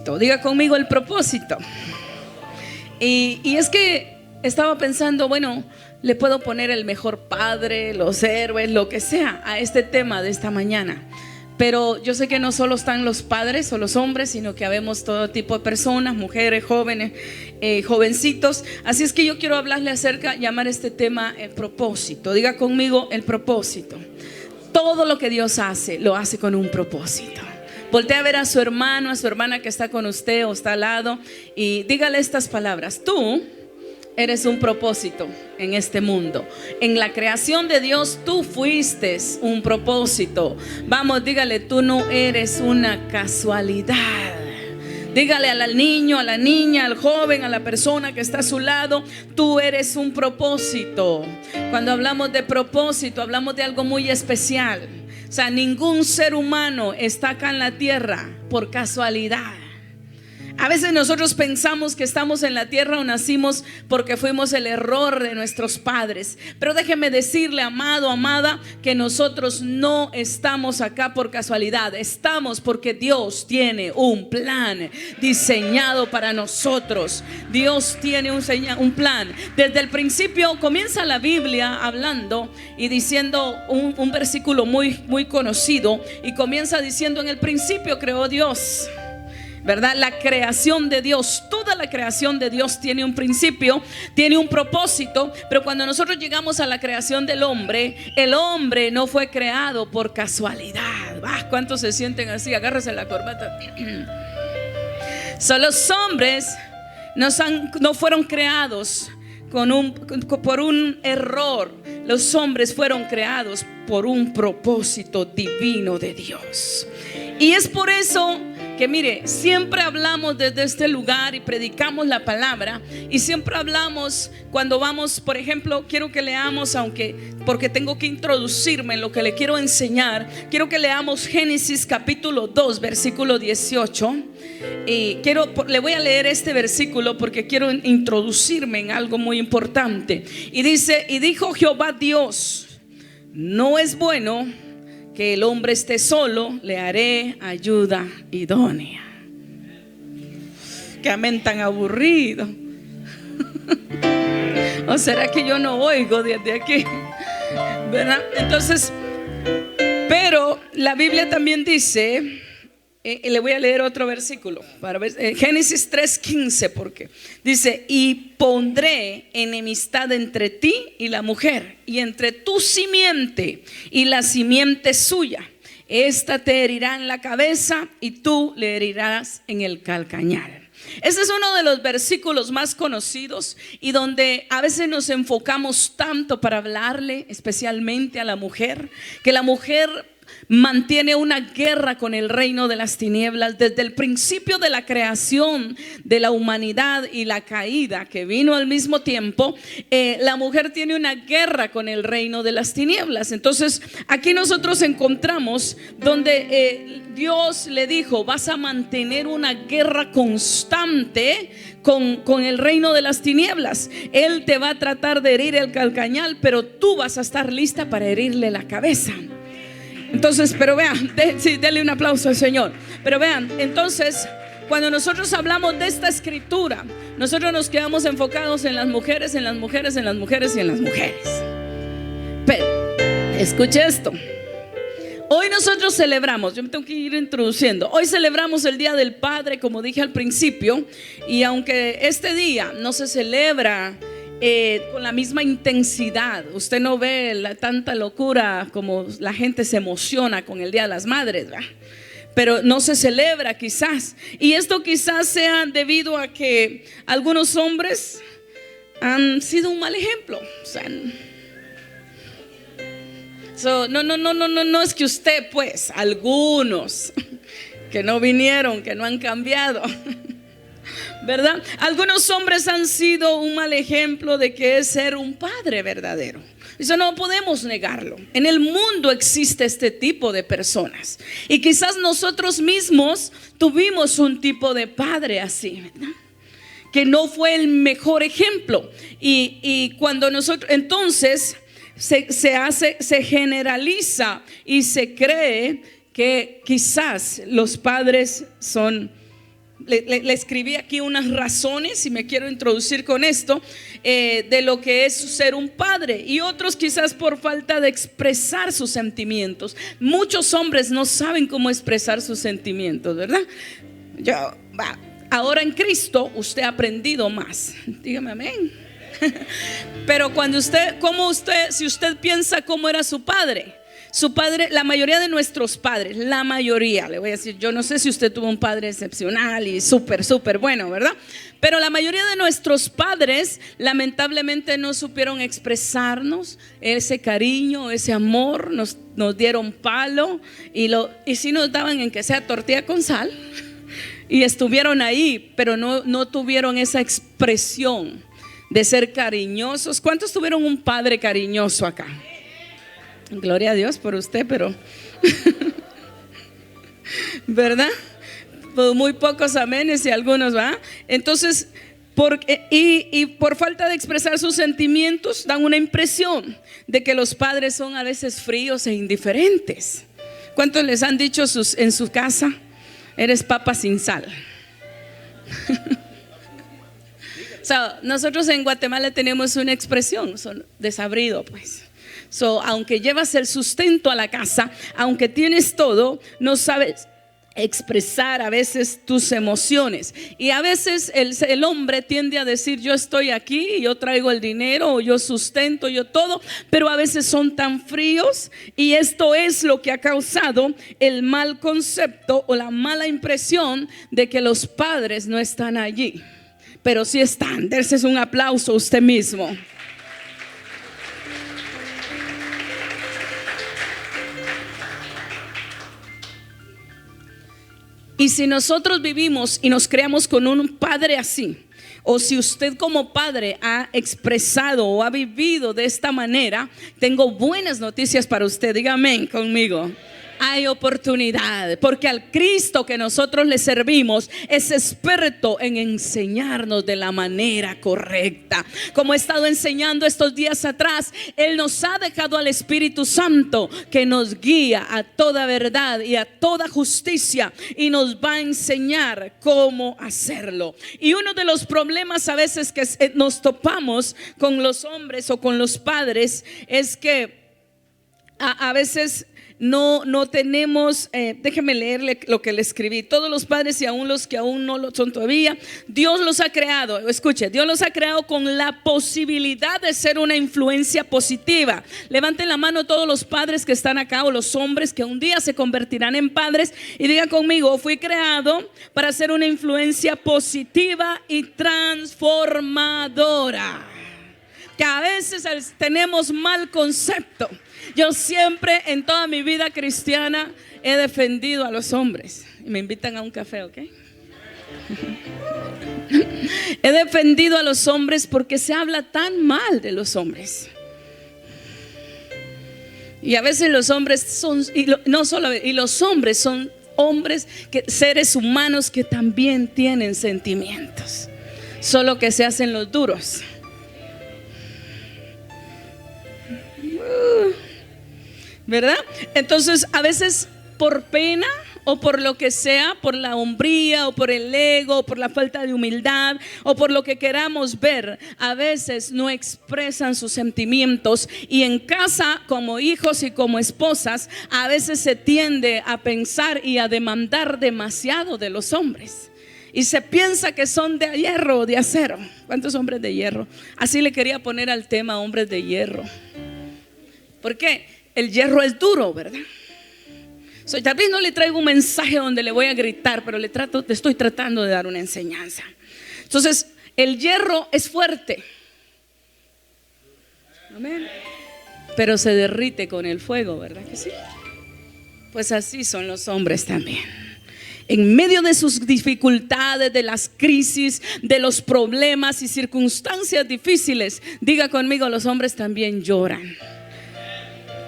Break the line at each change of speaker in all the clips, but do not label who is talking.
propósito. Diga conmigo el propósito. Y es que estaba pensando, bueno, le puedo poner el mejor padre, los héroes, lo que sea a este tema de esta mañana. Pero yo sé que no solo están los padres o los hombres, sino que habemos todo tipo de personas, mujeres, jóvenes, jovencitos. Así es que yo quiero hablarle acerca, llamar este tema el propósito. Diga conmigo el propósito. Todo lo que Dios hace, lo hace con un propósito. Voltea a ver a su hermano, a su hermana que está con usted o está al lado y dígale estas palabras: tú eres un propósito en este mundo. En la creación de Dios tú fuiste un propósito. Vamos, dígale: tú no eres una casualidad. Dígale al niño, a la niña, al joven, a la persona que está a su lado: tú eres un propósito. Cuando hablamos de propósito, hablamos de algo muy especial. O sea, ningún ser humano está acá en la tierra por casualidad. A veces nosotros pensamos que estamos en la tierra o nacimos porque fuimos el error de nuestros padres. Pero déjeme decirle, amado, amada, que nosotros no estamos acá por casualidad. Estamos porque Dios tiene un plan diseñado para nosotros. Dios tiene un plan. Desde el principio comienza la Biblia hablando y diciendo un versículo muy conocido. Y comienza diciendo: en el principio creó Dios. ¿Verdad? La creación de Dios, toda la creación de Dios tiene un principio, tiene un propósito. Pero cuando nosotros llegamos a la creación del hombre, el hombre no fue creado por casualidad. ¿Cuántos se sienten así? Agárrese la corbata. Los hombres no fueron creados por un error. Los hombres fueron creados por un propósito divino de Dios. Y es por eso que, mire, siempre hablamos desde este lugar y predicamos la palabra. Y siempre hablamos cuando vamos, por ejemplo, quiero que leamos, porque tengo que introducirme en lo que le quiero enseñar. Quiero que leamos Génesis capítulo 2, versículo 18. Y le voy a leer este versículo porque quiero introducirme en algo muy importante. Y dice: y dijo Jehová Dios: no es bueno que el hombre esté solo, le haré ayuda idónea. Qué amén tan aburrido. ¿O será que yo no oigo desde aquí? ¿Verdad? Entonces, pero la Biblia también dice, le voy a leer otro versículo para ver, Génesis 3:15, porque dice: y pondré enemistad entre ti y la mujer, y entre tu simiente y la simiente suya. Esta te herirá en la cabeza y tú le herirás en el calcañar. Este es uno de los versículos más conocidos y donde a veces nos enfocamos tanto para hablarle especialmente a la mujer, que la mujer mantiene una guerra con el reino de las tinieblas. Desde el principio de la creación de la humanidad y la caída que vino al mismo tiempo, la mujer tiene una guerra con el reino de las tinieblas. Entonces aquí nosotros encontramos donde Dios le dijo: vas a mantener una guerra constante con el reino de las tinieblas. Él te va a tratar de herir el calcañar, pero tú vas a estar lista para herirle la cabeza. Entonces, pero vean, denle un aplauso al Señor. Pero vean, entonces, cuando nosotros hablamos de esta escritura, nosotros nos quedamos enfocados en las mujeres, en las mujeres, en las mujeres y en las mujeres. Pero, escuche esto. Hoy nosotros celebramos, yo me tengo que ir introduciendo. Hoy celebramos el Día del Padre, como dije al principio. Y aunque este día no se celebra con la misma intensidad, usted no ve tanta locura como la gente se emociona con el Día de las Madres, ¿verdad? Pero no se celebra quizás. Y esto quizás sea debido a que algunos hombres han sido un mal ejemplo. O sea, no es que usted, pues, algunos que no vinieron, que no han cambiado, ¿verdad? Algunos hombres han sido un mal ejemplo de que es ser un padre verdadero. Eso no podemos negarlo. En el mundo existe este tipo de personas. Y quizás nosotros mismos tuvimos un tipo de padre así, ¿verdad? Que no fue el mejor ejemplo. Y cuando nosotros, entonces se generaliza y se cree que quizás los padres son le escribí aquí unas razones y me quiero introducir con esto, de lo que es ser un padre, y otros quizás por falta de expresar sus sentimientos. Muchos hombres no saben cómo expresar sus sentimientos, ¿verdad? Ahora en Cristo usted ha aprendido más. Dígame amén. Pero si usted piensa cómo era su padre, la mayoría de nuestros padres, la mayoría, le voy a decir, yo no sé si usted tuvo un padre excepcional y súper bueno, ¿verdad? Pero la mayoría de nuestros padres lamentablemente no supieron expresarnos ese cariño, ese amor. Nos dieron palo y sí nos daban en que sea tortilla con sal, y estuvieron ahí, pero no tuvieron esa expresión de ser cariñosos. ¿Cuántos tuvieron un padre cariñoso acá? Gloria a Dios por usted, pero ¿verdad? Pues muy pocos amenes y algunos, ¿va? Entonces, por falta de expresar sus sentimientos, dan una impresión de que los padres son a veces fríos e indiferentes. ¿Cuántos les han dicho en su casa: eres papa sin sal? O sea, nosotros en Guatemala tenemos una expresión, son desabrido, pues. Aunque llevas el sustento a la casa, aunque tienes todo, no sabes expresar a veces tus emociones. Y a veces el hombre tiende a decir: yo estoy aquí, yo traigo el dinero, o yo sustento, yo todo. Pero a veces son tan fríos, y esto es lo que ha causado el mal concepto o la mala impresión de que los padres no están allí. Pero sí están. Dese un aplauso a usted mismo. Y si nosotros vivimos y nos creamos con un padre así, o si usted como padre ha expresado o ha vivido de esta manera, tengo buenas noticias para usted. Diga amén conmigo. Hay oportunidad, porque al Cristo que nosotros le servimos es experto en enseñarnos de la manera correcta. Como he estado enseñando estos días atrás, Él nos ha dejado al Espíritu Santo, que nos guía a toda verdad y a toda justicia, y nos va a enseñar cómo hacerlo. Y uno de los problemas a veces que nos topamos con los hombres o con los padres es que a veces no tenemos, déjeme leerle lo que le escribí. Todos los padres, y aún los que aún no lo son todavía, Dios los ha creado, escuche, Dios los ha creado con la posibilidad de ser una influencia positiva. Levanten la mano todos los padres que están acá, o los hombres que un día se convertirán en padres, y diga conmigo: fui creado para ser una influencia positiva y transformadora. Que a veces tenemos mal concepto. Yo siempre en toda mi vida cristiana he defendido a los hombres. Me invitan a un café, ¿ok? He defendido a los hombres porque se habla tan mal de los hombres. Y a veces los hombres son, los hombres son seres humanos que también tienen sentimientos, solo que se hacen los duros. ¿Verdad? Entonces a veces por pena o por lo que sea, por la hombría o por el ego, o por la falta de humildad o por lo que queramos ver, a veces no expresan sus sentimientos, y en casa como hijos y como esposas a veces se tiende a pensar y a demandar demasiado de los hombres. Y se piensa que son de hierro o de acero. ¿Cuántos hombres de hierro? Así le quería poner al tema: hombres de hierro. ¿Por qué? El hierro es duro, ¿verdad? Tal vez no le traigo un mensaje donde le voy a gritar, pero le estoy tratando de dar una enseñanza. Entonces, el hierro es fuerte. Amén. Pero se derrite con el fuego, ¿verdad que sí? Pues así son los hombres también. En medio de sus dificultades, de las crisis, de los problemas y circunstancias difíciles, diga conmigo: los hombres también lloran.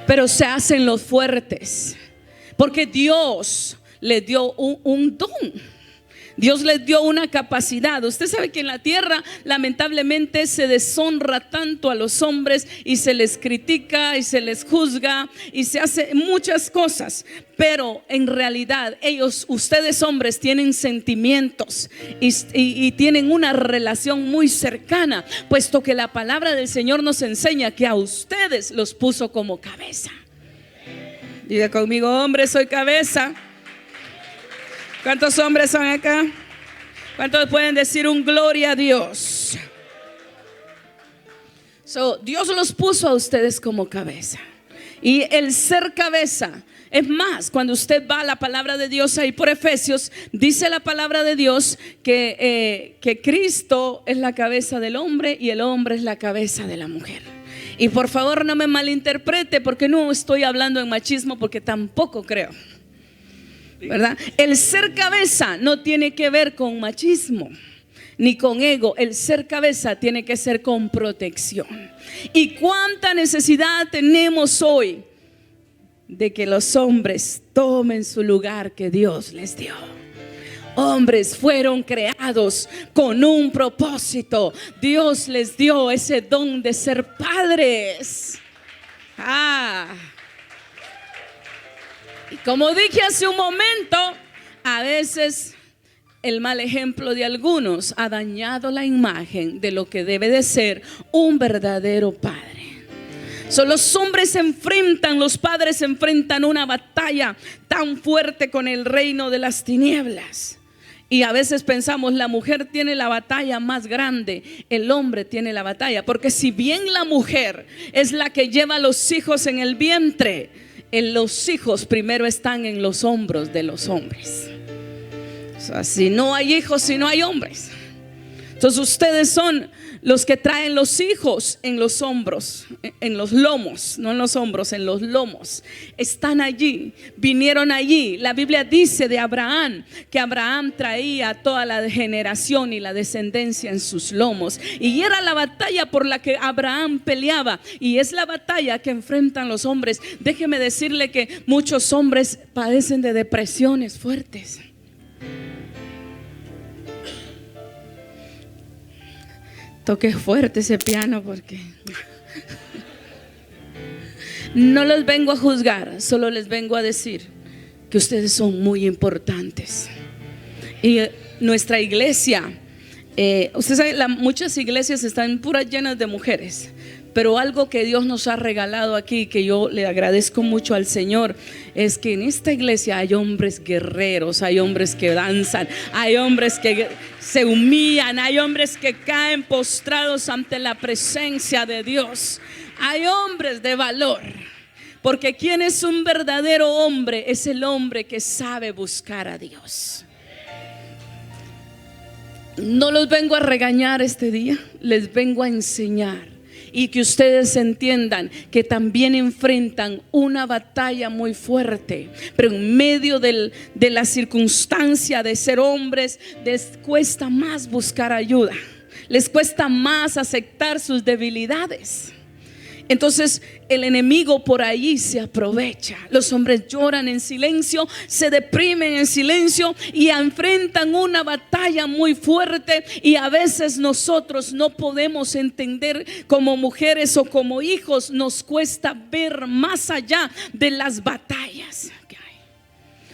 Pero se hacen los fuertes, porque Dios les dio un don. Dios les dio una capacidad. Usted sabe que en la tierra lamentablemente se deshonra tanto a los hombres y se les critica y se les juzga y se hace muchas cosas. Pero en realidad ustedes hombres tienen sentimientos y tienen una relación muy cercana, puesto que la palabra del Señor nos enseña que a ustedes los puso como cabeza. Diga conmigo: hombre, soy cabeza. ¿Cuántos hombres son acá? ¿Cuántos pueden decir un gloria a Dios? Dios los puso a ustedes como cabeza. Y el ser cabeza, es más, cuando usted va a la palabra de Dios ahí por Efesios, dice la palabra de Dios que Cristo es la cabeza del hombre y el hombre es la cabeza de la mujer. Y por favor no me malinterprete, porque no estoy hablando en machismo, porque tampoco creo, ¿verdad? El ser cabeza no tiene que ver con machismo ni con ego. El ser cabeza tiene que ser con protección. Y cuánta necesidad tenemos hoy de que los hombres tomen su lugar que Dios les dio. Hombres fueron creados con un propósito. Dios les dio ese don de ser padres. Y como dije hace un momento, a veces el mal ejemplo de algunos ha dañado la imagen de lo que debe de ser un verdadero padre. Los hombres los padres se enfrentan una batalla tan fuerte con el reino de las tinieblas. Y a veces pensamos, la mujer tiene la batalla más grande, el hombre tiene la batalla. Porque si bien la mujer es la que lleva a los hijos en el vientre, los hijos primero están en los hombros de los hombres. Si no hay hijos, si no hay hombres. Entonces ustedes son los que traen los hijos en los hombros, en los lomos, no en los hombros, en los lomos. Están allí, vinieron allí. La Biblia dice de Abraham que Abraham traía toda la generación y la descendencia en sus lomos. Y era la batalla por la que Abraham peleaba, y es la batalla que enfrentan los hombres. Déjeme decirle que muchos hombres padecen de depresiones fuertes. Toque fuerte ese piano, porque no los vengo a juzgar, solo les vengo a decir que ustedes son muy importantes. Y nuestra iglesia, usted sabe, muchas iglesias están puras llenas de mujeres, pero algo que Dios nos ha regalado aquí, que yo le agradezco mucho al Señor, es que en esta iglesia hay hombres guerreros, hay hombres que danzan, hay hombres que se humillan, hay hombres que caen postrados ante la presencia de Dios. Hay hombres de valor, porque quien es un verdadero hombre es el hombre que sabe buscar a Dios. No los vengo a regañar este día, les vengo a enseñar. Y que ustedes entiendan que también enfrentan una batalla muy fuerte, pero en medio de la circunstancia de ser hombres, les cuesta más buscar ayuda, les cuesta más aceptar sus debilidades. Entonces el enemigo por ahí se aprovecha. Los hombres lloran en silencio, se deprimen en silencio y enfrentan una batalla muy fuerte. Y a veces nosotros no podemos entender, como mujeres o como hijos, nos cuesta ver más allá de las batallas que hay.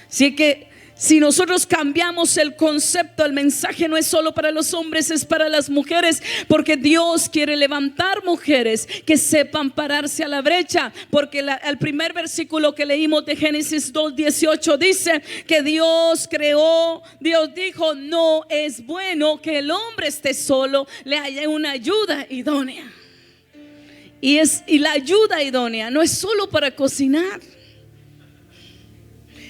Así que si nosotros cambiamos el concepto, el mensaje no es solo para los hombres, es para las mujeres, porque Dios quiere levantar mujeres que sepan pararse a la brecha. Porque el primer versículo que leímos de Génesis 2:18 dice que Dios dijo: no es bueno que el hombre esté solo, le haya una ayuda idónea. Y la ayuda idónea no es solo para cocinar,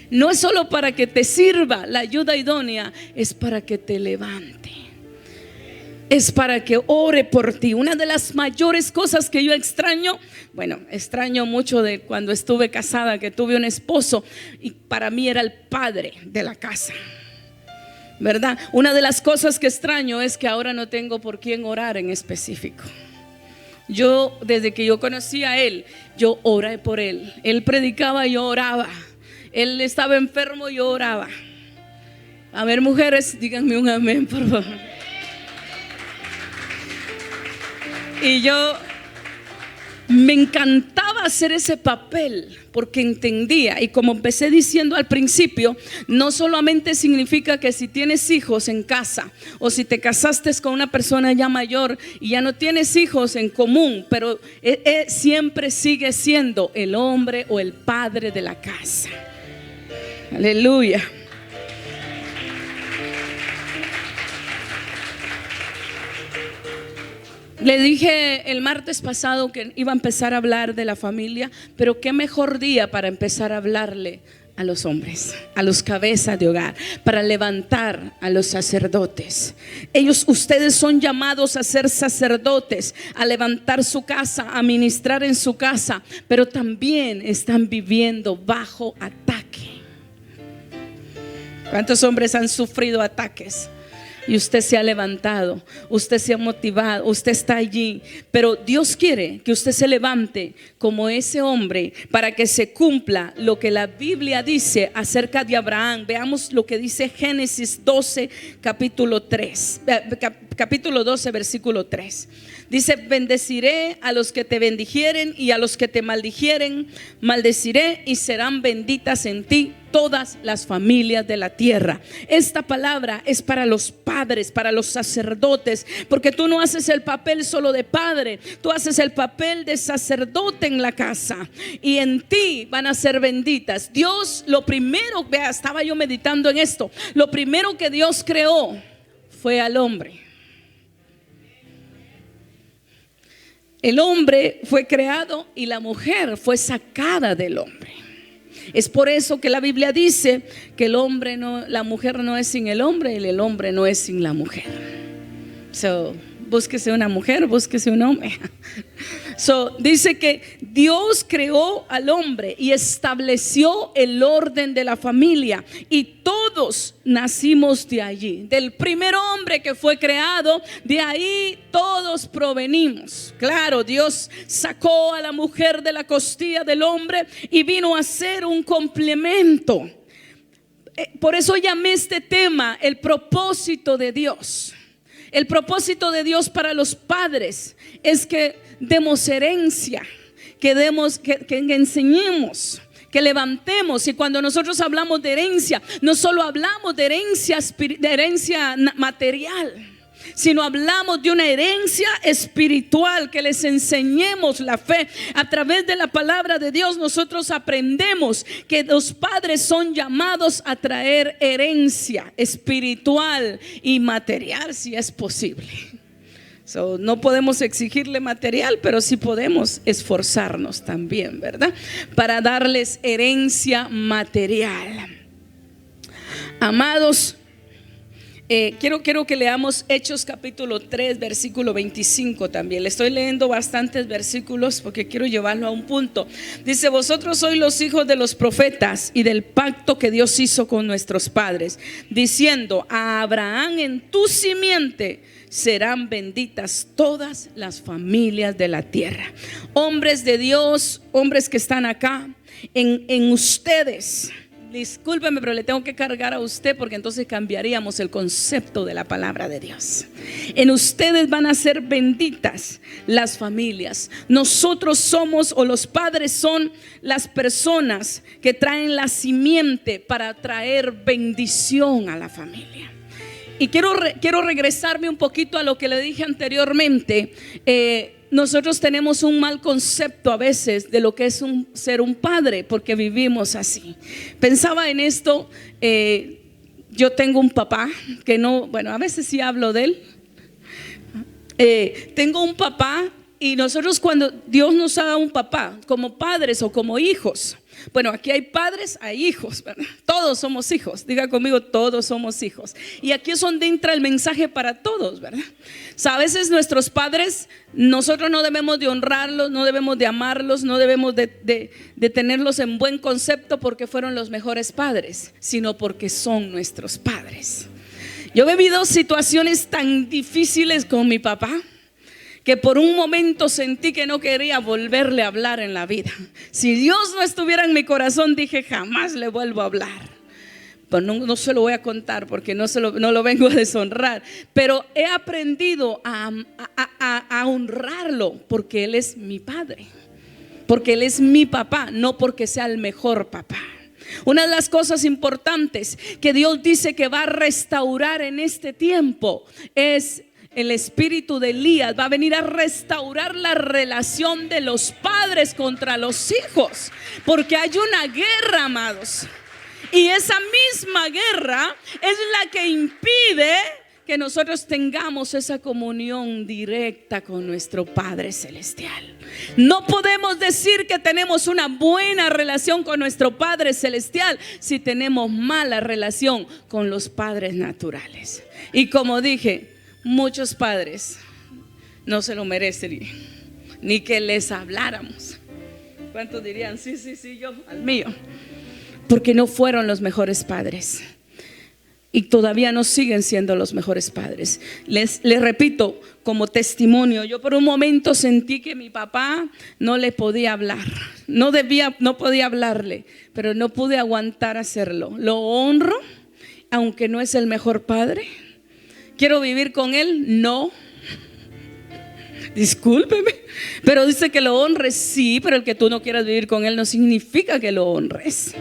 no es solo para que te sirva. La ayuda idónea es para que te levante, es para que ore por ti. Una de las mayores cosas que yo extraño mucho de cuando estuve casada, que tuve un esposo y para mí era el padre de la casa, ¿verdad? Una de las cosas que extraño es que ahora no tengo por quién orar en específico. Yo, desde que yo conocí a él, yo oré por él. Él predicaba, yo oraba. Él estaba enfermo, yo oraba. A ver, mujeres, díganme un amén, por favor. Y yo me encantaba hacer ese papel porque entendía, y como empecé diciendo al principio, no solamente significa que si tienes hijos en casa o si te casaste con una persona ya mayor y ya no tienes hijos en común, pero siempre sigue siendo el hombre o el padre de la casa. Aleluya. Le dije el martes pasado que iba a empezar a hablar de la familia, pero qué mejor día para empezar a hablarle a los hombres, a los cabezas de hogar, para levantar a los sacerdotes. Ustedes son llamados a ser sacerdotes, a levantar su casa, a ministrar en su casa, pero también están viviendo bajo ataque. ¿Cuántos hombres han sufrido ataques? Y usted se ha levantado, usted se ha motivado, usted está allí. Pero Dios quiere que usted se levante como ese hombre para que se cumpla lo que la Biblia dice acerca de Abraham. Veamos lo que dice Génesis 12, capítulo 12, versículo 3. Dice: bendeciré a los que te bendijeren y a los que te maldijeren maldeciré, y serán benditas en ti todas las familias de la tierra. Esta palabra es para los padres, para los sacerdotes, porque tú no haces el papel solo de padre, tú haces el papel de sacerdote en la casa, y en ti van a ser benditas. Dios, lo primero, vea, estaba yo meditando en esto, lo primero que Dios creó fue al hombre. El hombre fue creado y la mujer fue sacada del hombre. Es por eso que la Biblia dice que la mujer no es sin el hombre y el hombre no es sin la mujer. Búsquese una mujer, búsquese un hombre. Dice que Dios creó al hombre y estableció el orden de la familia, y todos nacimos de allí, del primer hombre que fue creado. De ahí todos provenimos. Claro, Dios sacó a la mujer de la costilla del hombre y vino a ser un complemento. Por eso llamé este tema el propósito de Dios. El propósito de Dios para los padres es que demos herencia, que enseñemos, que levantemos. Y cuando nosotros hablamos de herencia, no solo hablamos de herencia material, sino hablamos de una herencia espiritual, que les enseñemos la fe. A través de la palabra de Dios nosotros aprendemos que los padres son llamados a traer herencia espiritual y material, si es posible. No podemos exigirle material, pero sí podemos esforzarnos también, ¿verdad? Para darles herencia material. Amados, quiero que leamos Hechos capítulo 3, versículo 25 también. Le estoy leyendo bastantes versículos porque quiero llevarlo a un punto. Dice: vosotros sois los hijos de los profetas y del pacto que Dios hizo con nuestros padres, diciendo: a Abraham en tu simiente serán benditas todas las familias de la tierra. Hombres de Dios, hombres que están acá, en ustedes. Discúlpeme, pero le tengo que cargar a usted, porque entonces cambiaríamos el concepto de la palabra de Dios. En ustedes van a ser benditas las familias. Nosotros somos, o los padres son, las personas que traen la simiente para traer bendición a la familia. Y quiero regresarme un poquito a lo que le dije anteriormente. Nosotros tenemos un mal concepto a veces de lo que es ser un padre, porque vivimos así. Pensaba en esto. Yo tengo un papá que no, bueno, a veces sí hablo de él. Tengo un papá, y nosotros, cuando Dios nos ha dado un papá, como padres o como hijos, bueno, aquí hay padres, hay hijos, ¿verdad? Todos somos hijos. Diga conmigo: todos somos hijos. Y aquí es donde entra el mensaje para todos, ¿verdad? O sea, a veces nuestros padres, nosotros no debemos de honrarlos, no debemos de amarlos, no debemos de tenerlos en buen concepto porque fueron los mejores padres, sino porque son nuestros padres. Yo he vivido situaciones tan difíciles con mi papá que por un momento sentí que no quería volverle a hablar en la vida. Si Dios no estuviera en mi corazón, dije: jamás le vuelvo a hablar. Pero no se lo voy a contar porque no lo vengo a deshonrar. Pero he aprendido a honrarlo porque Él es mi padre, porque Él es mi papá, no porque sea el mejor papá. Una de las cosas importantes que Dios dice que va a restaurar en este tiempo es el espíritu de Elías. Va a venir a restaurar la relación de los padres contra los hijos, porque hay una guerra, amados, y esa misma guerra es la que impide que nosotros tengamos esa comunión directa con nuestro Padre Celestial. No podemos decir que tenemos una buena relación con nuestro Padre Celestial si tenemos mala relación con los padres naturales. Y como dije, muchos padres no se lo merecen ni que les habláramos. ¿Cuántos dirían sí, yo al mío? Porque no fueron los mejores padres. Y todavía no siguen siendo los mejores padres. Les repito, como testimonio, yo por un momento sentí que mi papá no le podía hablar. No podía hablarle, pero no pude aguantar hacerlo. Lo honro, aunque no es el mejor padre. ¿Quiero vivir con él? No. Discúlpeme, pero dice que lo honres, sí, pero el que tú no quieras vivir con él no significa que lo honres,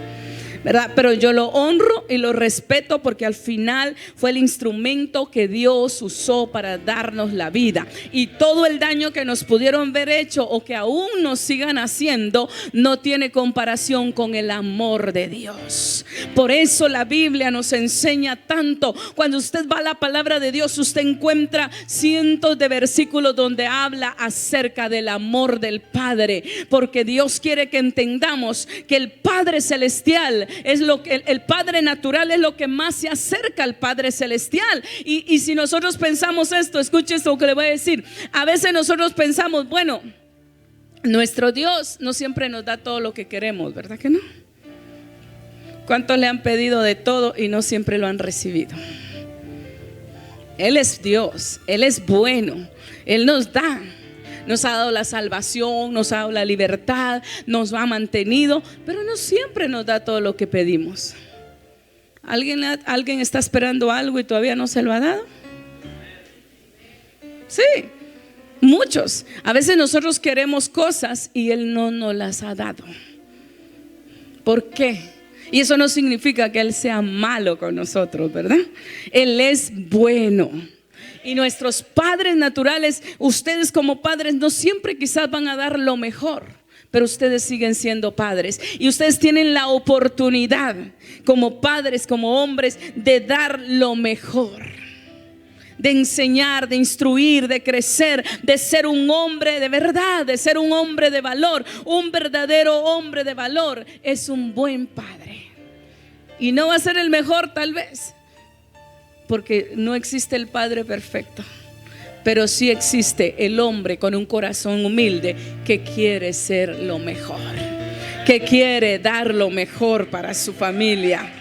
¿verdad? Pero yo lo honro y lo respeto porque al final fue el instrumento que Dios usó para darnos la vida. Y todo el daño que nos pudieron haber hecho o que aún nos sigan haciendo no tiene comparación con el amor de Dios. Por eso la Biblia nos enseña tanto. Cuando usted va a la palabra de Dios, usted encuentra cientos de versículos donde habla acerca del amor del Padre, porque Dios quiere que entendamos que el Padre Celestial es lo que el Padre natural es lo que más se acerca al Padre Celestial. Y si nosotros pensamos esto, escuche esto que le voy a decir. A veces nosotros pensamos, bueno, nuestro Dios no siempre nos da todo lo que queremos, ¿verdad que no? ¿Cuántos le han pedido de todo y no siempre lo han recibido? Él es Dios, Él es bueno, Él nos da. Nos ha dado la salvación, nos ha dado la libertad, nos ha mantenido, pero no siempre nos da todo lo que pedimos. ¿Alguien está esperando algo y todavía no se lo ha dado? Sí, muchos. A veces nosotros queremos cosas y Él no nos las ha dado. ¿Por qué? Y eso no significa que Él sea malo con nosotros, ¿verdad? Él es bueno. Y nuestros padres naturales, ustedes como padres no siempre quizás van a dar lo mejor, pero ustedes siguen siendo padres y ustedes tienen la oportunidad como padres, como hombres, de dar lo mejor, de enseñar, de instruir, de crecer, de ser un hombre de verdad, de ser un hombre de valor. Un verdadero hombre de valor es un buen padre. Y no va a ser el mejor tal vez, porque no existe el padre perfecto, pero sí existe el hombre con un corazón humilde que quiere ser lo mejor, que quiere dar lo mejor para su familia.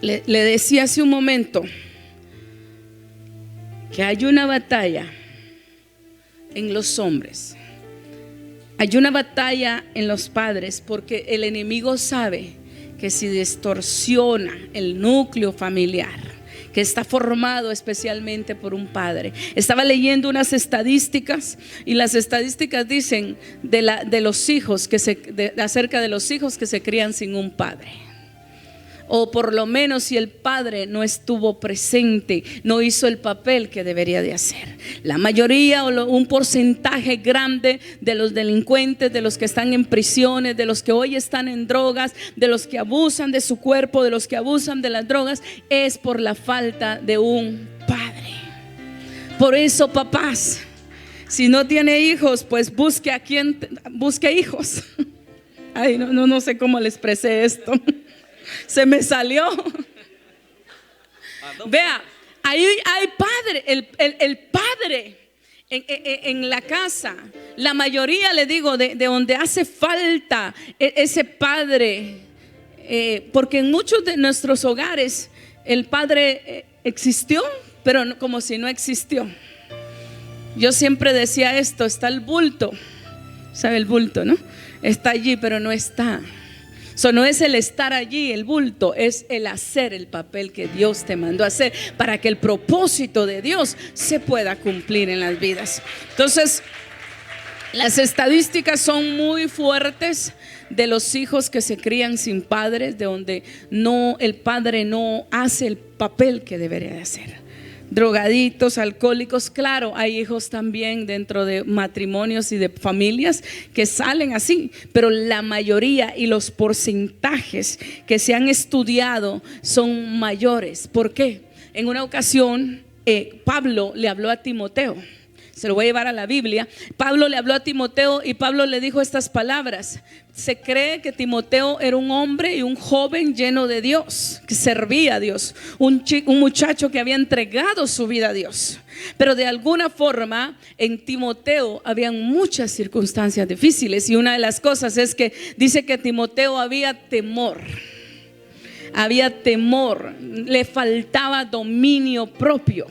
Le decía hace un momento que hay una batalla en los hombres. Hay una batalla en los padres porque el enemigo sabe que si distorsiona el núcleo familiar, que está formado especialmente por un padre. Estaba leyendo unas estadísticas y las estadísticas dicen de los hijos acerca de los hijos que se crían sin un padre. O por lo menos si el padre no estuvo presente, no hizo el papel que debería de hacer. La mayoría o un porcentaje grande de los delincuentes, de los que están en prisiones, de los que hoy están en drogas, de los que abusan de su cuerpo, de los que abusan de las drogas, es por la falta de un padre. Por eso, papás, si no tiene hijos, pues busque hijos. Ay, no sé cómo le expresé esto. Se me salió. Vea, ahí hay padre, el padre en la casa. La mayoría, le digo, de donde hace falta ese padre, porque en muchos de nuestros hogares el padre existió, pero como si no existió. Yo siempre decía esto: está el bulto, ¿sabe el bulto, no? Está allí pero no está. No es el estar allí, el bulto, es el hacer el papel que Dios te mandó a hacer para que el propósito de Dios se pueda cumplir en las vidas. Entonces, las estadísticas son muy fuertes de los hijos que se crían sin padres, de donde el padre no hace el papel que debería de hacer. Drogaditos, alcohólicos, claro, hay hijos también dentro de matrimonios y de familias que salen así, pero la mayoría y los porcentajes que se han estudiado son mayores. ¿Por qué? En una ocasión Pablo le habló a Timoteo. Se lo voy a llevar a la Biblia. Pablo le habló a Timoteo y Pablo le dijo estas palabras. Se cree que Timoteo era un hombre y un joven lleno de Dios, que servía a Dios, un muchacho que había entregado su vida a Dios. Pero de alguna forma en Timoteo habían muchas circunstancias difíciles, y una de las cosas es que dice que Timoteo había temor, le faltaba dominio propio.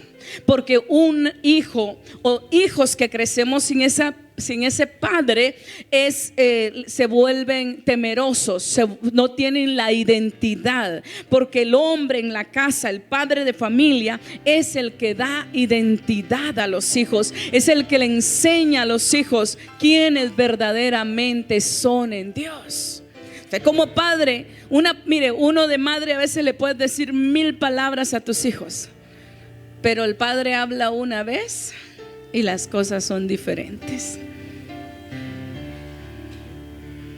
Porque un hijo o hijos que crecemos sin ese padre se vuelven temerosos, no tienen la identidad. Porque el hombre en la casa, el padre de familia, es el que da identidad a los hijos, es el que le enseña a los hijos quiénes verdaderamente son en Dios. Como padre, uno de madre a veces le puedes decir 1000 palabras a tus hijos, pero el padre habla una vez y las cosas son diferentes.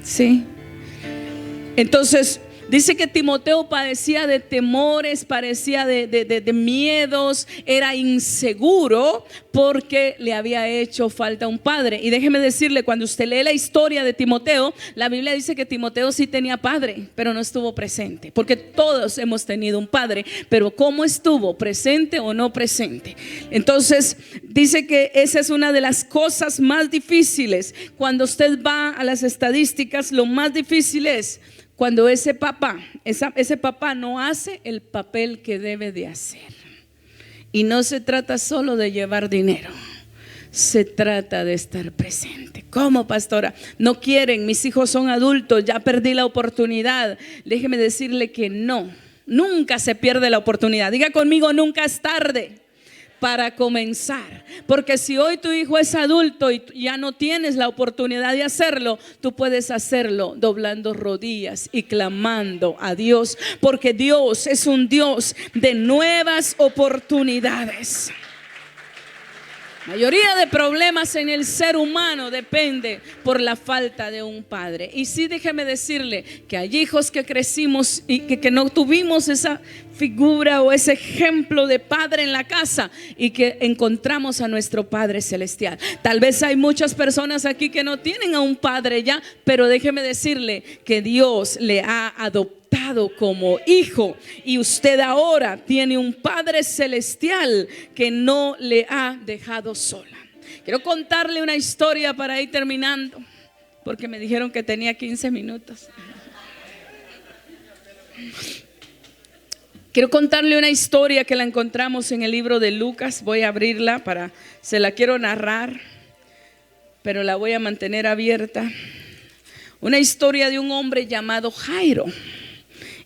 Sí. Entonces dice que Timoteo padecía de temores, padecía de miedos, era inseguro porque le había hecho falta un padre. Y déjeme decirle, cuando usted lee la historia de Timoteo, la Biblia dice que Timoteo sí tenía padre, pero no estuvo presente. Porque todos hemos tenido un padre, pero ¿cómo estuvo? ¿Presente o no presente? Entonces dice que esa es una de las cosas más difíciles. Cuando usted va a las estadísticas, lo más difícil es cuando ese papá no hace el papel que debe de hacer. Y no se trata solo de llevar dinero, se trata de estar presente. ¿Cómo, pastora? No quieren, mis hijos son adultos, ya perdí la oportunidad. Déjeme decirle que no, nunca se pierde la oportunidad. Diga conmigo: nunca es tarde para comenzar. Porque si hoy tu hijo es adulto y ya no tienes la oportunidad de hacerlo, tú puedes hacerlo doblando rodillas y clamando a Dios, porque Dios es un Dios de nuevas oportunidades. La mayoría de problemas en el ser humano depende por la falta de un padre. Y sí, déjeme decirle que hay hijos que crecimos y que no tuvimos esa figura o ese ejemplo de padre en la casa, y que encontramos a nuestro Padre Celestial. Tal vez hay muchas personas aquí que no tienen a un padre ya, pero déjeme decirle que Dios le ha adoptado como hijo, y usted ahora tiene un Padre Celestial que no le ha dejado sola. Quiero contarle una historia para ir terminando, porque me dijeron que tenía 15 minutos. Quiero contarle una historia que la encontramos en el libro de Lucas. Voy a abrirla, se la quiero narrar, pero la voy a mantener abierta. Una historia de un hombre llamado Jairo.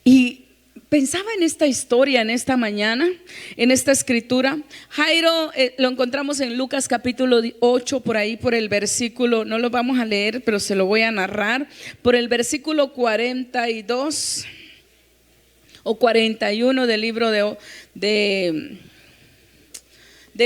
Y pensaba en esta historia en esta mañana, en esta escritura. Jairo lo encontramos en Lucas capítulo 8, por ahí por el versículo, no lo vamos a leer, pero se lo voy a narrar, por el versículo 42 o 41 del libro de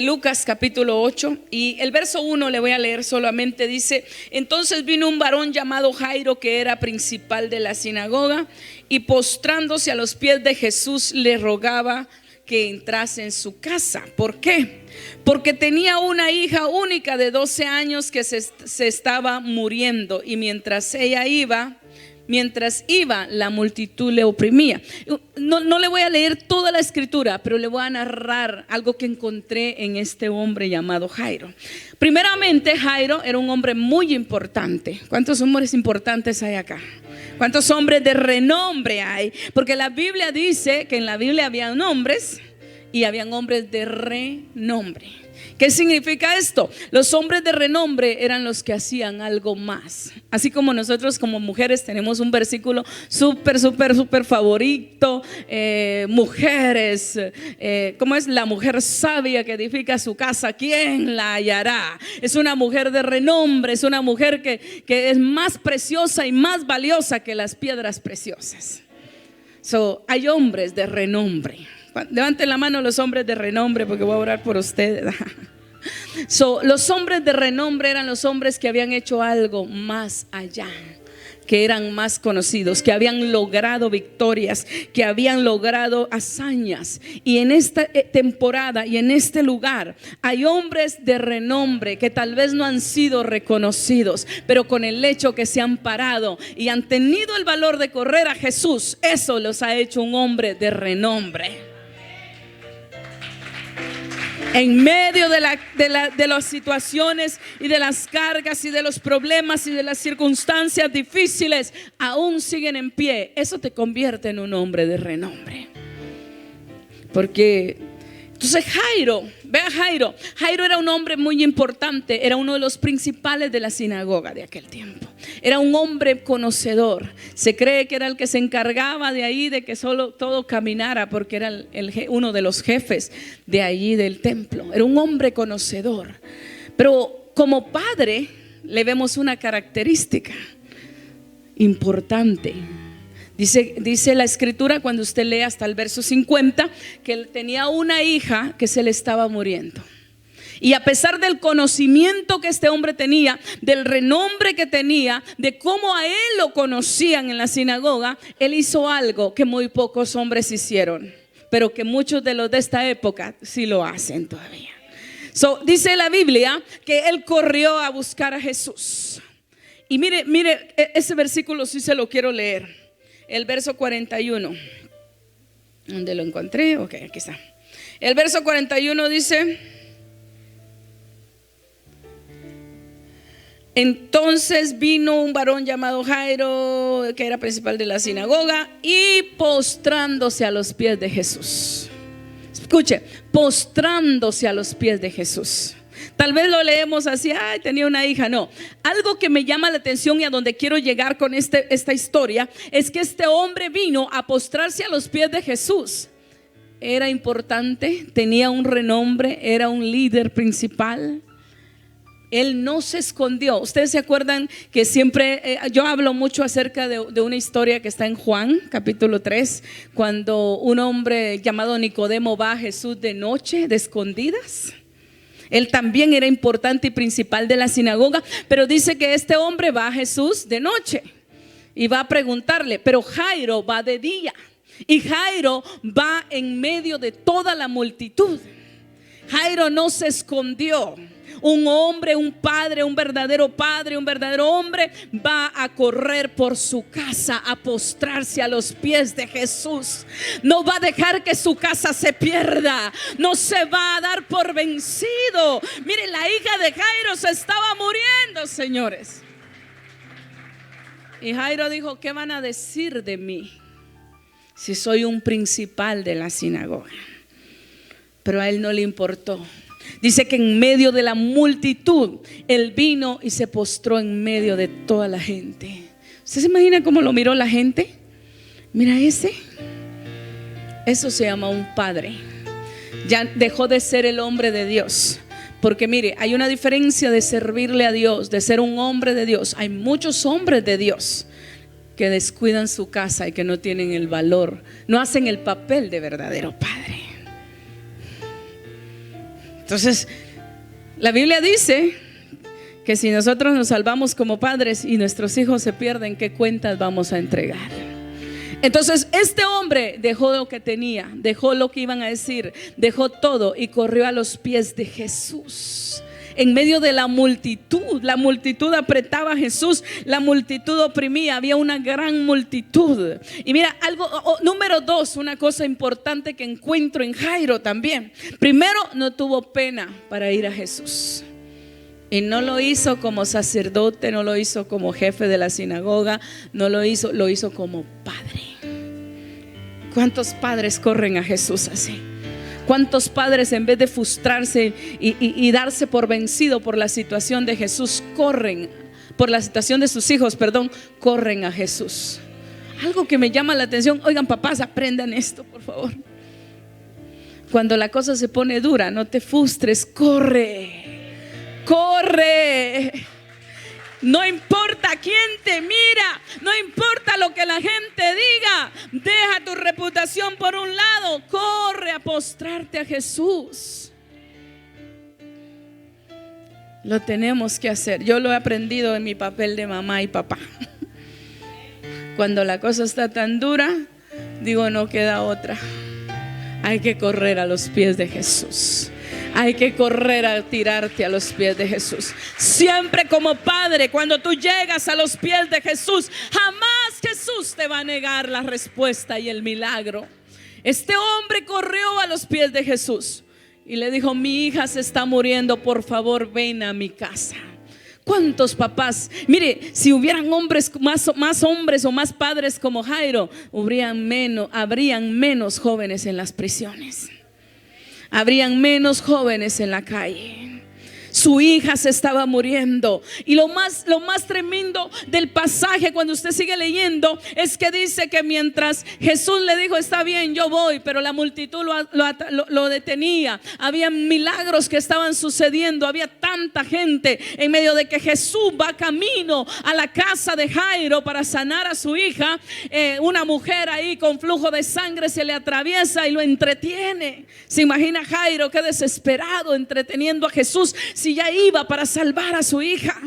Lucas capítulo 8, y el verso 1 le voy a leer solamente. Dice: entonces vino un varón llamado Jairo, que era principal de la sinagoga, y postrándose a los pies de Jesús le rogaba que entrase en su casa. ¿Por qué? Porque tenía una hija única de 12 años que se estaba muriendo, y mientras iba, la multitud le oprimía. No le voy a leer toda la escritura, pero le voy a narrar algo que encontré en este hombre llamado Jairo. Primeramente, Jairo era un hombre muy importante. ¿Cuántos hombres importantes hay acá? ¿Cuántos hombres de renombre hay? Porque la Biblia dice que en la Biblia habían hombres y habían hombres de renombre. ¿Qué significa esto? Los hombres de renombre eran los que hacían algo más. Así como nosotros como mujeres tenemos un versículo súper favorito. Mujeres, ¿cómo es? La mujer sabia que edifica su casa, ¿quién la hallará? Es una mujer de renombre, es una mujer que es más preciosa y más valiosa que las piedras preciosas. Hay hombres de renombre. Levanten la mano los hombres de renombre, porque voy a orar por ustedes. Los hombres de renombre eran los hombres que habían hecho algo más allá, que eran más conocidos, que habían logrado victorias, que habían logrado hazañas. Y en esta temporada y en este lugar hay hombres de renombre que tal vez no han sido reconocidos, pero con el hecho que se han parado y han tenido el valor de correr a Jesús, eso los ha hecho un hombre de renombre. En medio de las situaciones y de las cargas y de los problemas y de las circunstancias difíciles, aún siguen en pie. Eso te convierte en un hombre de renombre. Porque entonces Jairo, vea Jairo era un hombre muy importante, era uno de los principales de la sinagoga de aquel tiempo. Era un hombre conocedor. Se cree que era el que se encargaba de ahí de que solo todo caminara, porque era uno de los jefes de allí del templo. Era un hombre conocedor. Pero como padre le vemos una característica importante. Dice la escritura, cuando usted lee hasta el verso 50, que él tenía una hija que se le estaba muriendo. Y a pesar del conocimiento que este hombre tenía, del renombre que tenía, de cómo a él lo conocían en la sinagoga, él hizo algo que muy pocos hombres hicieron, pero que muchos de los de esta época sí lo hacen todavía. Dice la Biblia que él corrió a buscar a Jesús. Y mire, ese versículo sí se lo quiero leer. El verso 41. ¿Dónde lo encontré? Ok, aquí está. El verso 41 dice: entonces vino un varón llamado Jairo, que era principal de la sinagoga, y postrándose a los pies de Jesús. Escuche, postrándose a los pies de Jesús. Tal vez lo leemos así, ay, tenía una hija. No, algo que me llama la atención y a donde quiero llegar con esta historia es que este hombre vino a postrarse a los pies de Jesús. Era importante, tenía un renombre, era un líder principal. Él no se escondió. Ustedes se acuerdan que siempre yo hablo mucho acerca de una historia que está en Juan capítulo 3, cuando un hombre llamado Nicodemo va a Jesús de noche, de escondidas. Él también era importante y principal de la sinagoga, pero dice que este hombre va a Jesús de noche y va a preguntarle, pero Jairo va de día. Y Jairo va en medio de toda la multitud. Jairo no se escondió. Un hombre, un padre, un verdadero hombre va a correr por su casa, a postrarse a los pies de Jesús. No va a dejar que su casa se pierda. No se va a dar por vencido. Miren, la hija de Jairo se estaba muriendo, señores. Y Jairo dijo, ¿qué van a decir de mí si soy un principal de la sinagoga? Pero a él no le importó. Dice que en medio de la multitud él vino y se postró en medio de toda la gente. ¿Usted se imagina cómo lo miró la gente? Mira ese. Eso se llama un padre. Ya dejó de ser el hombre de Dios. Porque mire, hay una diferencia de servirle a Dios, de ser un hombre de Dios. Hay muchos hombres de Dios que descuidan su casa y que no tienen el valor, no hacen el papel de verdadero padre. Entonces, la Biblia dice que si nosotros nos salvamos como padres y nuestros hijos se pierden, ¿qué cuentas vamos a entregar? Entonces, este hombre dejó lo que tenía, dejó lo que iban a decir, dejó todo y corrió a los pies de Jesús. En medio de la multitud apretaba a Jesús, la multitud oprimía, había una gran multitud. Y mira, número 2, una cosa importante que encuentro en Jairo también. Primero, no tuvo pena para ir a Jesús. Y no lo hizo como sacerdote, no lo hizo como jefe de la sinagoga, lo hizo como padre. ¿Cuántos padres corren a Jesús así? ¿Cuántos padres, en vez de frustrarse y darse por vencido por la situación de Jesús, corren, por la situación de sus hijos, perdón, corren a Jesús? Algo que me llama la atención, oigan papás, aprendan esto por favor. Cuando la cosa se pone dura, no te frustres, corre. No importa quién te mira, no importa lo que la gente diga, deja tu reputación por un lado, corre a postrarte a Jesús. Lo tenemos que hacer. Yo lo he aprendido en mi papel de mamá y papá. Cuando la cosa está tan dura, digo, no queda otra. Hay que correr a los pies de Jesús. Hay que correr a tirarte a los pies de Jesús. Siempre como padre, cuando tú llegas a los pies de Jesús, jamás Jesús te va a negar la respuesta y el milagro. Este hombre corrió a los pies de Jesús y le dijo: mi hija se está muriendo, por favor ven a mi casa. ¿Cuántos papás? Mire, si hubieran hombres, más hombres o más padres como Jairo, habrían menos jóvenes en las prisiones, habrían menos jóvenes en la calle. Su hija se estaba muriendo. Y lo más tremendo del pasaje, cuando usted sigue leyendo, es que dice que mientras Jesús le dijo: está bien, yo voy, pero la multitud lo detenía. Había milagros que estaban sucediendo. Había tanta gente en medio de que Jesús va camino a la casa de Jairo para sanar a su hija. Una mujer ahí con flujo de sangre se le atraviesa y lo entretiene. Se imagina Jairo, qué desesperado, entreteniendo a Jesús, si ya iba para salvar a su hija.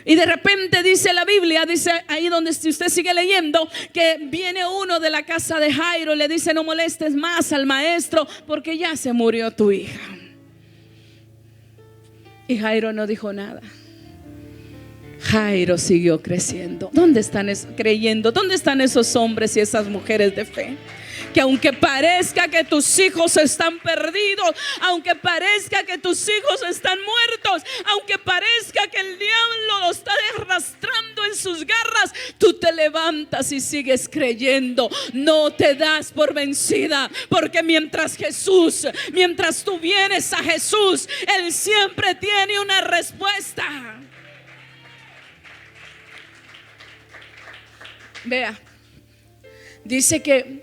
Y de repente dice la Biblia, dice ahí donde, si usted sigue leyendo, que viene uno de la casa de Jairo y le dice: no molestes más al maestro, porque ya se murió tu hija. Y Jairo no dijo nada. Jairo siguió creciendo. ¿Dónde están creyendo? ¿Dónde están esos hombres y esas mujeres de fe? Que aunque parezca que tus hijos están perdidos, aunque parezca que tus hijos están muertos, aunque parezca que el diablo los está arrastrando en sus garras, tú te levantas y sigues creyendo. No te das por vencida, porque mientras tú vienes a Jesús, Él siempre tiene una respuesta. Vea, dice que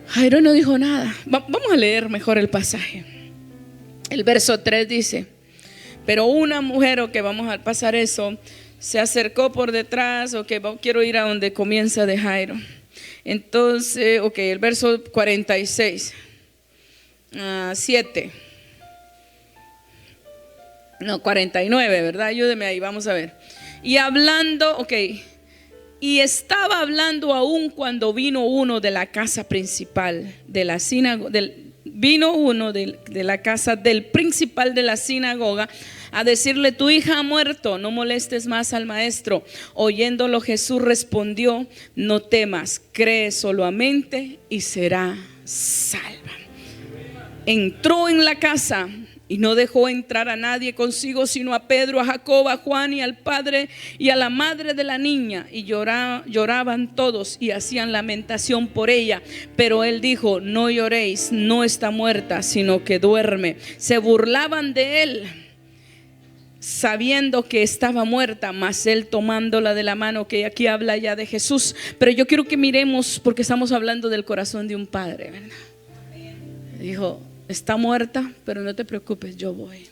Jairo no dijo nada. Vamos a leer mejor el pasaje. El verso 3 dice: pero una mujer, o que vamos a pasar eso, se acercó por detrás, o que quiero ir a donde comienza de Jairo. Entonces, el verso 46, 7, no, 49, ¿verdad? Ayúdeme ahí, vamos a ver. Y hablando, y estaba hablando aún cuando vino uno de la casa principal de la sinagoga, vino uno de la casa del principal de la sinagoga a decirle: tu hija ha muerto, no molestes más al maestro. Oyéndolo, Jesús respondió: no temas, cree solamente y será salva. Entró en la casa y no dejó entrar a nadie consigo, sino a Pedro, a Jacobo, a Juan y al padre y a la madre de la niña. Y lloraban todos y hacían lamentación por ella. Pero él dijo: no lloréis, no está muerta, sino que duerme. Se burlaban de él, sabiendo que estaba muerta, mas él tomándola de la mano, que aquí habla ya de Jesús. Pero yo quiero que miremos, porque estamos hablando del corazón de un padre, ¿verdad? Dijo: está muerta, pero no te preocupes, yo voy.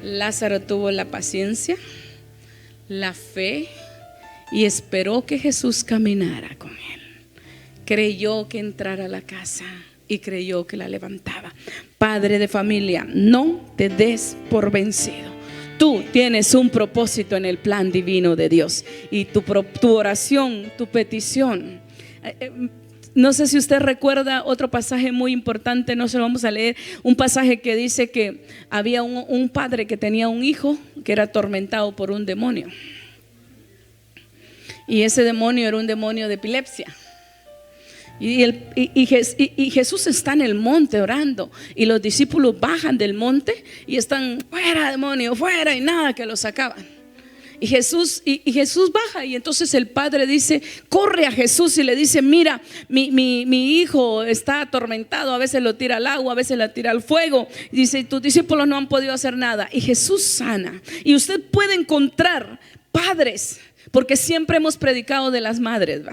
Lázaro tuvo la paciencia, la fe, y esperó que Jesús caminara con él. Creyó que entrara a la casa y creyó que la levantaba. Padre de familia, no te des por vencido. Tú tienes un propósito en el plan divino de Dios, y tu oración, tu petición. No sé si usted recuerda otro pasaje muy importante, no se lo vamos a leer. Un pasaje que dice que había un padre que tenía un hijo que era atormentado por un demonio. Y ese demonio era un demonio de epilepsia. Y Jesús está en el monte orando, y los discípulos bajan del monte y están: fuera demonio, fuera, y nada que lo sacaban. Y Jesús baja, y entonces el padre dice, corre a Jesús y le dice, mira, mi hijo está atormentado, a veces lo tira al agua, a veces lo tira al fuego. Y dice, tus discípulos no han podido hacer nada. Y Jesús sana. Y usted puede encontrar padres, porque siempre hemos predicado de las madres, ¿va?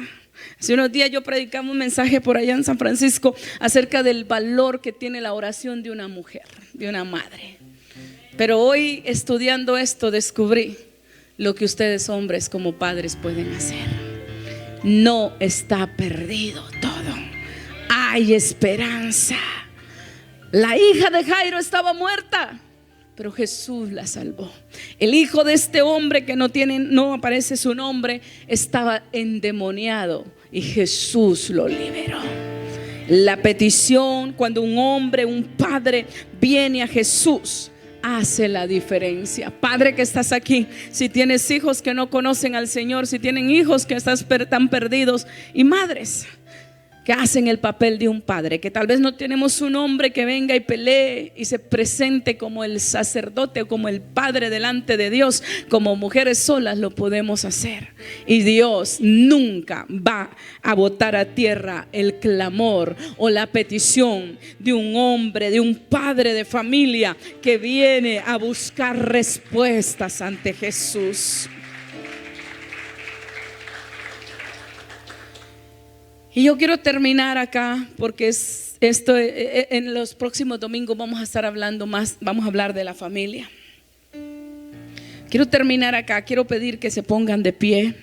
Hace unos días yo predicaba un mensaje por allá en San Francisco acerca del valor que tiene la oración de una mujer, de una madre. Pero hoy, estudiando esto, descubrí lo que ustedes hombres como padres pueden hacer. No está perdido todo. Hay esperanza. La hija de Jairo estaba muerta, pero Jesús la salvó. El hijo de este hombre que no aparece su nombre, estaba endemoniado y Jesús lo liberó. La petición, cuando un hombre, un padre viene a Jesús, hace la diferencia. Padre que estás aquí, si tienes hijos que no conocen al Señor, si tienen hijos que están perdidos, y madres que hacen el papel de un padre, que tal vez no tenemos un hombre que venga y pelee y se presente como el sacerdote o como el padre delante de Dios, como mujeres solas lo podemos hacer. Y Dios nunca va a botar a tierra el clamor o la petición de un hombre, de un padre de familia que viene a buscar respuestas ante Jesús. Y yo quiero terminar acá, porque en los próximos domingos vamos a estar hablando más, vamos a hablar de la familia. Quiero terminar acá, quiero pedir que se pongan de pie.